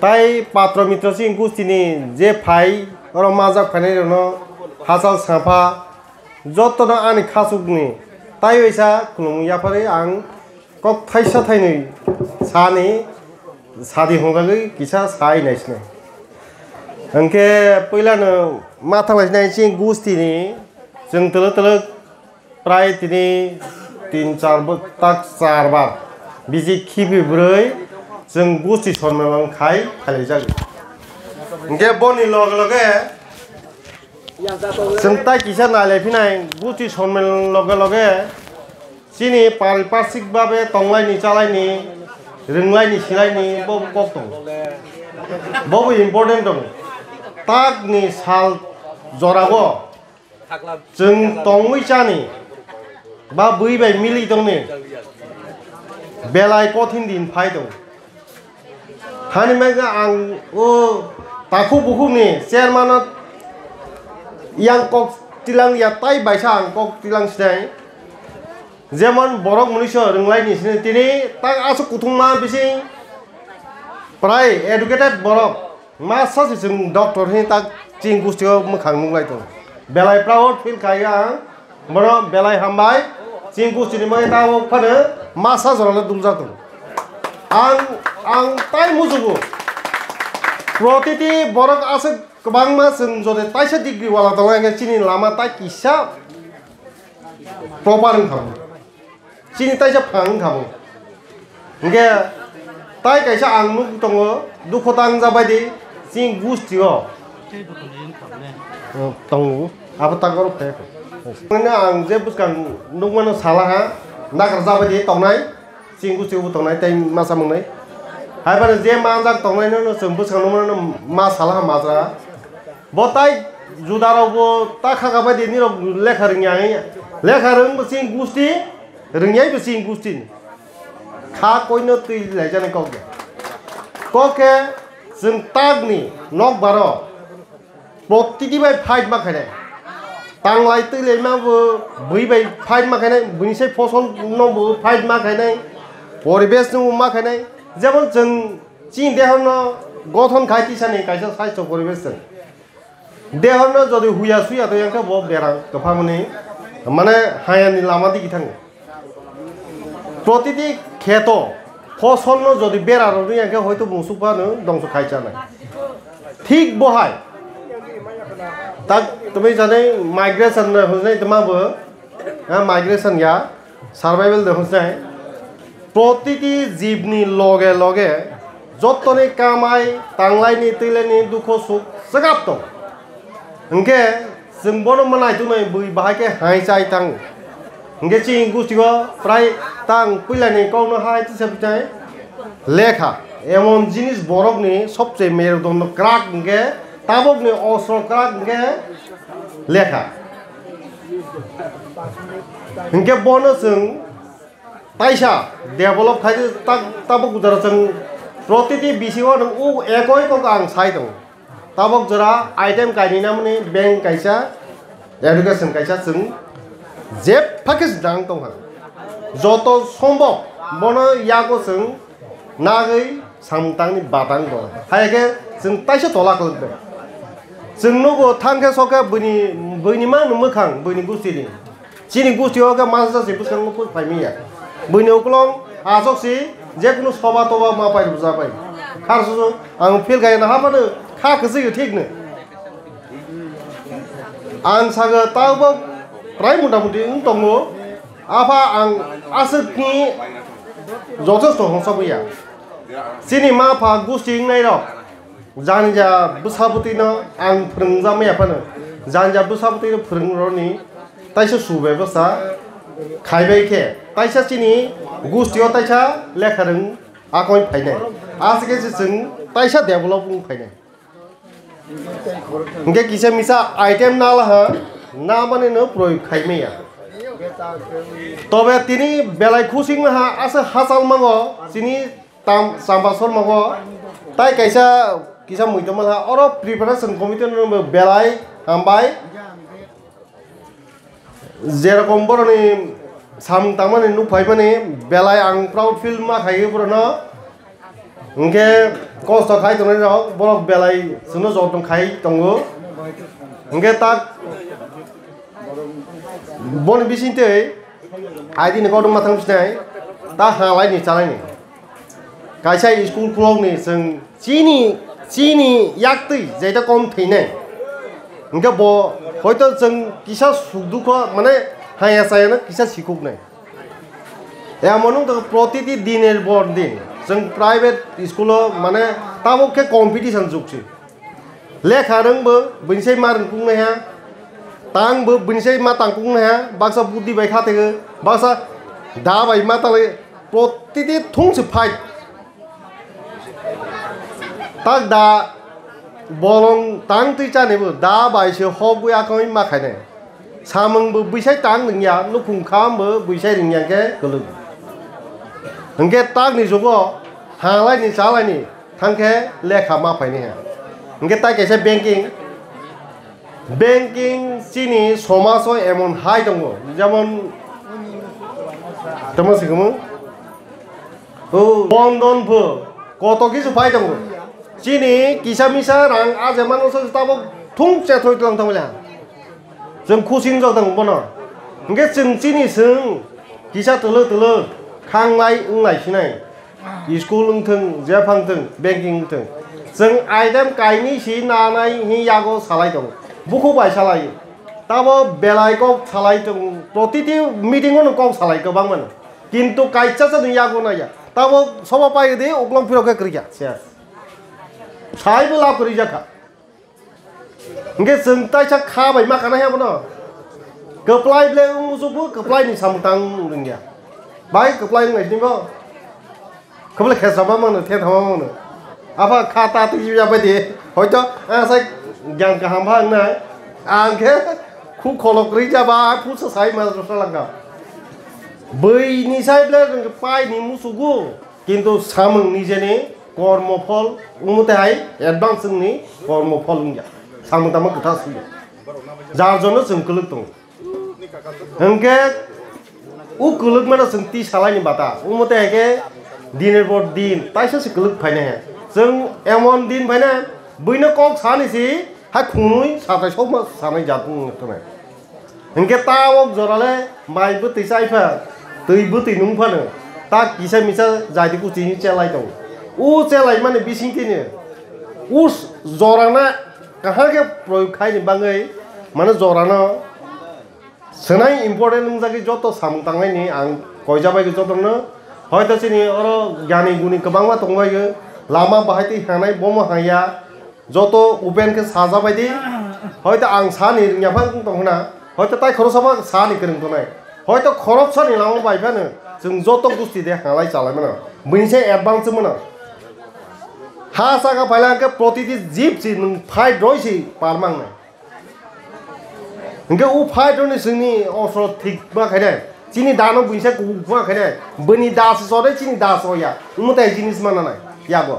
tai patro mitra sing gusti ni je phai oro majak phane no hasal safa joto no ani khasuk ni tai oisa khulum ya phare ang kok thaisa thainoi sani sadi hongai kisa sai naisne angke पहिला no matha naisnai sing gusti ni जों तल तल प्राय तिनी 3-4 tak 4 bar biji khibi broi जों गुस्ति सनमान खाय खालि जागोन इंगे बनि लग लगे जों ता किसा नाले फिनाय गुस्ति सनमान लगे लगे सिनि पारिपार्श्विक भाबे तंगलायनि चालायनि रोंलायनि सिलायनि बब कक दं बब इम्पोर्टेन्ट दं ताकनि साल जरागो जों तंगै जानि बा बैबाय मिलि दंनि बेलाय कठिन दिन फाय दं हानि मेगा आं ओ ताखु बुखुनि चेयारमान यां कक तिलां या ताइ बायसा आं कक तिलां सिनाय जेमन बरक मनुष्य रोंलायनि सिने तिनि ताक आसु कुथुंमा बिसिं प्राय एडुकेटेड बरक मा सासे जों डक्टर नि ताक चिं गुस्तियाव मोखां नुलाय दं बेलाय प्राउड फिल खायो आं बर बेलाय हामबाय चिं गुस्तिनि मै ताव फानो मासा जराले दुलजा दं आं ताइ मुजुबो प्रतिति बरक आसे गोबां मा जों जदे ताइसा डिग्री वाला दं चिनि लामा ताइ किसा प्रपार खाम चिनि ताइसा फां खाम इंगे ताइ काइसा आं नुक दङ दुखतां जाबायदि चिं गुस्तियो दङ आबो तागर फे माने आं जे बुसकां नुकमानो सालाहा नागर जाबायदि तंनाय चिं गुस्तियो तंनाय ताइ मासा मंनाय हायबानो जे मानजाक तंनायनो जों बुसकांनो मा सालाहा माज्रा बताय जुदारावबो ताखा बायदि नि लेखा रोंयाय लेखा रों चिं गुस्ति रोंयाय चिं गुस्ति खा कइनो तै लायजाने कके कके जों तागनि नक बारो प्रतिति बाय फाइट माखायनाय तांलाय तैलाय माबो बैबाय फाइट माखायनाय बनिसाय फसल नबो फाइट माखायनाय परिबेस नु माखायनाय जेमन जों चिं देहनो गठन खायति सानि कायसा साइस्थ परिबेस जों देहनो जदि हुया सुया तो यांका ब बेरां गफामनि माने हायानि लामा दिगि थाङो प्रतिति खेतो फसल न जदि बेरा रनो यांका हयतो मुसुकबानो दंस खायजानाय ठीक बहाय ता तुमै जाने माइग्रेशन न होनाय तमाबो माइग्रेशन या सर्वाइवल द होनाय प्रतिति जीवनि लगे लगे जतने कामाय तांलायनि तैलायनि दुख सुख जगाब दं इंगे जों बन मनाय तुनै बै बाहायके हाय चाय तां इंगे चिं गुस्तिखौ प्राय तां पैलानि कौनो हाय तिसाबिथाय लेखा एमन जिनिस बरकनि सबसे मेरुदण्ड क्राक इंगे ताबकनि अस्त्र क्राक इंगे लेखा इंगे बन जों ताइसा डेभलप खायदो ताबक जरा जों प्रतिति बिसिङाव नों उ एकय कक आं साय दं ताबक जरा आइटेम कायनि नामनि बैंक कायसा एडुकेशन कायसा जों जेब फाकिस दां दं जत सम्भव बन याको जों नागै सामतांनि बादां दं हायके जों ताइसा तला कलदो जों नगो थांखे सके बैनि मा मोखां बैनि गुस्तिनि चिनि गुस्तियाव के मानसा से बुसकां फायमिया बैनि उकलं आजकसि जेकुनु सभा तबा मा पाइ जाबाय खारसो आं फेल गायना हाबानो खाखोसो थिगनो आं सागो ताबो प्राय मथा-मथि दङ आफा आं आसोकनि जथेस्थ हंसाबैया सिनि मा फा गुस्ति नाय र जानजा बुसाबुतिनो आं फोरोंजामै आफानो जानजा बुसाबुतिनो फोरोंरनि ताइसा सुबेबसा खायबायखे ताइसा चिनि गुस्तियाव ताइसा लेखा रों आकय फायनाय आजके जों ताइसा डेभलप फायनाय इंगे किसा मिसा आइटेम नालाहा ना माने न प्रयोग खायमेया तबे तिनि बेलाय खुसिंनो हा आसे हासाल मांगो चिनि ताम सामबासर मांगो ताइ कायसा किसा मुइतमल हा अर प्रिपारेशन कमिटि न बेलाय हामबाय जेरकम बरनि साम तामाने नुफायबाने बेलाय आं प्राउड फिल मा खायो बरनो इनके कष्ट खाई दंनाय रok borok belai sungno jok tong khai tongo इनके tak bon bisintei आइदि नखौ दं माथां फिनाय ता हालाय नि चालाय नि कायसा स्कुल खुलौ नि जों चिनि याक्तै जेता कम थैनाय इनके बो हयतो जों किसा सुखदुखो माने हाया सायानो किसा सिखुकनाय एमन तो प्रतिदिन दिनेर बर दिन जों प्राइवेट स्कुलाव माने ताबोके कम्पिटिशन जुगसै लेखा रोंबो बैसै मा रोंकुंनो हाया तांबो बैसै मा तांकुंनो हाया बाक्सा बुद्धि बाय खातेगो बाक्सा दाबाय मा तालाय प्रतिदिन थुंसो फाइट ताक दा bolong tang tui chanebo da bai se hobu akoi ma khaine samungbo bisai tang ningya nukhung khambo bisai ningya ke gelu hingke tak ni jogo halai ni chalai ni thangke lekha ma phaine ha hingke ta kaisa banking sini somaso emon hai dongo jemon tamo sigumo o bondon pho koto kisu phai dongo sini kisah misah rang aja manusia setabok tung cetroy tulang tamulah, jeng kusing jauh tang bono, enggak jeng sini seng kisah telur kanglai unglai sinai, school teng, Jepang teng, banking teng, jeng item kaini si nanai hi yago salai tong, buku bai salai, tabo belai kok salai tong, protiti meeting ono kok salai ke bang mana, kintu kaisa satu yago naya, tabo sama pai gede uklong piro ke kerja, sias. Saya belak kerja kah, enggak sentai cak kabai makan ayam mana, keplai beli musuh keplai ni samtang dunia, baik keplai ni ni kok, keplai kesama mana, tiada mana, apa kata tu apa dia, hoja, saya yang kehampang na, angke, kalau kerja bah, pusat saya masuk selangkah, bayi ni saya beli keplai ni musuh kintu sameng ni jenis কর্মফল উমতে high advance नि কর্মফল নিয়া সামতামা কথা সুই যার জন্য जों কলক দং হংকে উ কলক মানে जों তি সালাইনি বাতা উমতে হাইকে দিনের পর দিন তাইসা সে কলক ফাইনে হে जों এমন দিন ফাইনা বইনো কক সানিসি হা খুনুই সাতাই সব সানাই জাতুং তনে হংকে তাওক জরালে মাইবো তৈসাইফা তৈবো তৈনুং ফানো তা কিসা মিসা জাইতি কুচিনি চেলাই দं उ चेलाई माने बिसिंतिनि उ जराना कहाँ के प्रयोग खाइनि बाङै माने जराना सोनाय इम्पोर्टेन्ट नंजागि जतो सामतांनायनि आं कयजाबाय जतोनो हयतो सिनि अरो ज्ञानी गुनि गोबांमा दंबायो लामा बाहायति हानाय बम हाया जतो उपेन के साजाबायदि हयतो आं सानि रोंयाफां दंना हयतो ताइ खरसाबा सानि गोरों दनाय हयतो खरबसानि लामा बायफानो जों जतो गुस्ति दे हालाय चालायमोन बैसे एडभान्स मोन हा सागा फाइला के प्रतिदिन जीप सी फाइट रोइसी पारमांनाय इनके उ फाइट रोनि जोंनि असर ठीक मा खायदे चिनि दानो बुइसा गुमा खायदे बनि दास सरे चिनि दास होया उमते जिनिस मानानाय यागो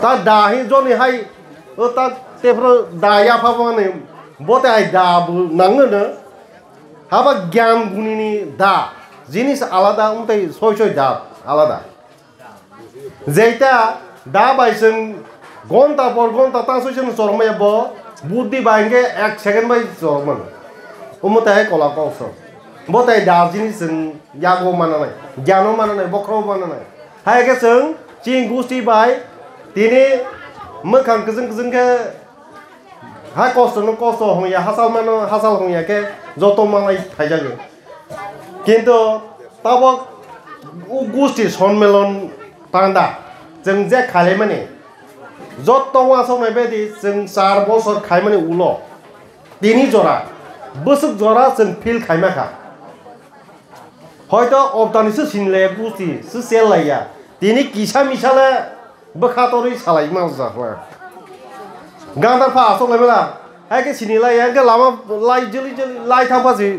ता दाहि जनि हाय ओ ता तेफ्रो दाया फाबाने बोते हाय दाबु नांगनो हाबा ज्ञान गुनिनि दा जिनिस आलादा उमते सय दा आलादा जेता दा बायजों घंटा पर घंटा तासोजों जरमाया बो बुद्धि बायगे 1 सेकेंड बाय जरमन उमते कला कौशल बोते दाजिनि जों यागो मानानाय ज्ञानो मानानाय बख्रो मानानाय हायगे जों चिं गुस्ति बाय दिने मोखां गोजों के हा कष्ट होया हासाल होया के जत मालाय थाइजागो किन्तु ताबो गुस्ति सम्मेलन तांदा जों जे खाले माने जत वासनाय बायदि जों 4 बছর खाय माने उल तिनि जरा बोसोर जरा जों फिल खायमाखा हयतो अबदानिसो सिनले बुस्ति सो सेलाया तिनि किसा मिसाले बखातरि सालाय मावजा गांदार फा आसलायबला हायके सिनिलाय हायके लामा लाइ जलि लाइ थांफासि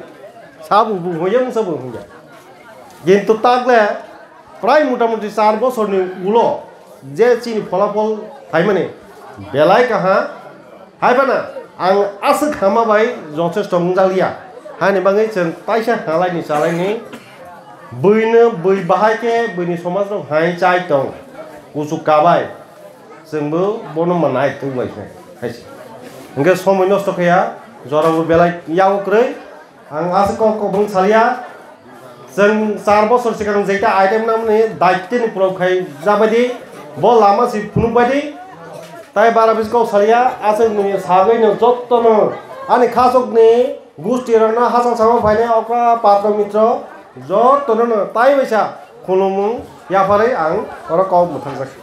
साबु होयम सबु होया किन्तु तागले प्राय मोटामुटी 4 बছরनि उलो जे चिनि फलाफल थाय माने बेलाय काहा हायबाना आं आसो खामाबाय जथेष्ट मुंजालिया हानि बाङै जों ताइसा हालायनि चालायनि बैनो बै बाहायके बैनि समाजनाव हाय चाय दं गुसु गाबाय जोंबो बनो मोननाय थैबायसै खायसे ओंखाय समय नस्त खाया जराबो बेलाय यावग्रै आं आसे कबं सालिया जों 4 बोसोर सिगां जेटा आइटेम नामनि दायित्वनि प्रखाय जाबायदि ब लामा सि फुनुबायदि ताइ बारा बिसको सालिया आसे नि सागैनो जत्तनो आनि खासकनि गुस्टिरनो हासां सामा फायनाय अका पात्र मित्र जत्तनो ताइ बैसा खुलुमु याफारै आं अरा कब मुथांजाखै